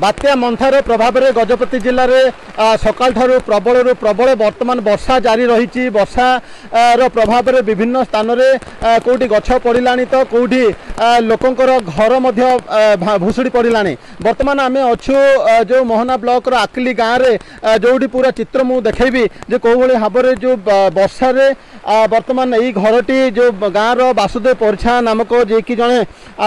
बात्या मंथार प्रभाव में गजपति जिले में सकाल प्रबल प्रबल वर्तमान वर्षा जारी रही। वर्षा रो प्रभाव में विभिन्न स्थान में कौटी गछ पड़ा तो कौटी लोकंर घर भुशुड़ी पड़ा। बर्तमान आम अच्छु जो मोहना ब्लॉक रो आकली गाँव में जो पूरा चित्र मुझे देखेबी जो कौ भाव में जो वर्षा रे बर्तमान यही घरटी जो गाँव रो वासुदेव परिछा नामक जे कि जड़े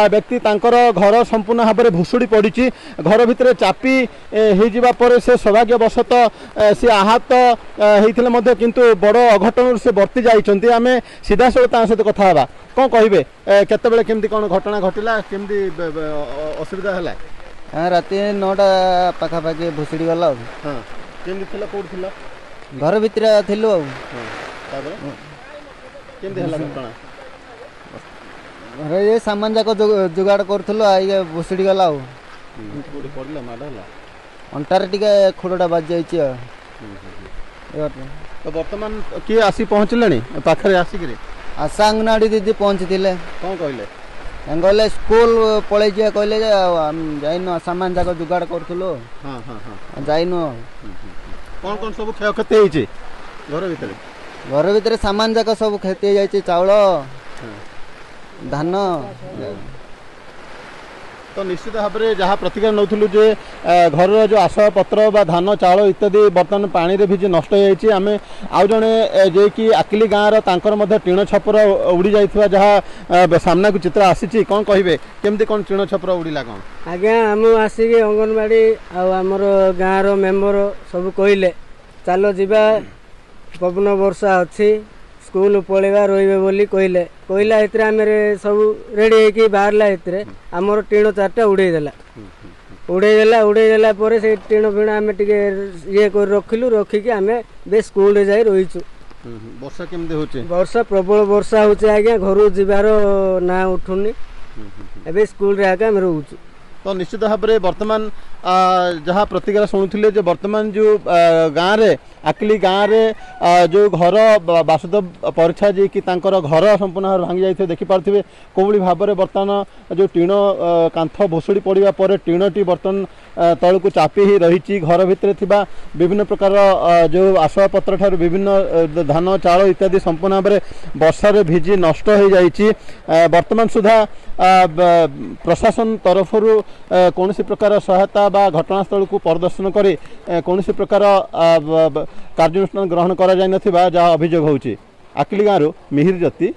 व्यक्ति घर संपूर्ण भाव में भुशुड़ी पड़ी। घर भितर चापी हो से सौभाग्यवशत सी आहत होते किंतु बड़ अघटन से वर्ती जाइए। आम सीधा सहित सहित कथा हाँ कौन कहे केतबेले केमती कौन घटना घटला केमती असुविधा है? हाँ राति 9टा पाखापाखि भुशुड़ी गला। हाँ केमती थिला कोड थिला? घर भितर थिलु। केमती हला घटना? अरे ये सामान जाक जुगाड़ करथलो आइ भुशुड़ी गला। कोडी पड़ला माडा हला अंटारे टिके खुडटा बाज जाइछि। तो वर्तमान किए आसी पहुँचले पाखे आसिक आशा अंगनवाड़ी दीदी पहुँची कौन कहले? कहले स्कूल पलि जा कहले जाइन सामान जाक जुगाड़ करथलो। हाँ हाँ हाँ जाइन। कौन कौन सब क्षय क्षति होइछि घर भितर? घर भितर सामान जाक सब क्षति जाइछि चाउल धान। तो निश्चित भाव में जहाँ प्रतिक्रिया नौलु जे घर जो आशा पत्र बा धान चाउल इत्यादि बर्तमान पानी रे भिजी नष्ट हो आम आउ जड़े जे कि आकिली गाँव तांकर टीण छपर उड़ी जाइथिबा जहाँ सामना को चित्र आसी कौन कहे केमती कौन टीण छपर उड़ीला कौन? आज्ञा आम आसिक अंगनवाड़ी आमर गाँव मेम्बर सब कहले चलो जीवा पवन वर्षा अच्छी स्कूल पलैवा रही बोली कहले कहला हेतरे आम सब रेडी होइकी बाहरला हेतरे आमर टीण 4टा उड़ेदेला पर से टीण फिण आम टिके ये कर रखिलु रखिकी आम बे स्कूल जाई रहीचु। वर्षा केमती होचे? वर्षा प्रबल वर्षा होचे आज्ञा घर जीवार ना उठुनी एबे स्कूल रे आके हम रहउचु। तो निश्चित भाव में बर्तमान जहाँ प्रतिक्रिया शुणुले जो बर्तमान जो गाँव में आकिली गाँव में जो घर वासुदेव परिछा जी कि घर संपूर्ण भांगी जाइए देखिपे कौली भाव में बर्तमान जो टीण कांथ भुशुड़ी पड़ा पर टीणटी बर्तमान तल को चापी ही रही। घर भितर थिबा विभिन्न प्रकार जो आसवाबपत्र ठार विभिन्न धान चाउल इत्यादि संपूर्ण भाव में वर्षा रे भिजी नष्ट हो जाइए। बर्तमान सुधा प्रशासन तरफ कौन प्रकार सहायता बा घटनास्थल को परिदर्शन करे कौन प्रकार कार्यानुष्ठान ग्रहण करा जाय नथिबा जहाँ अभियोग होउछि। आकिली गाँव मिहिर ज्योति।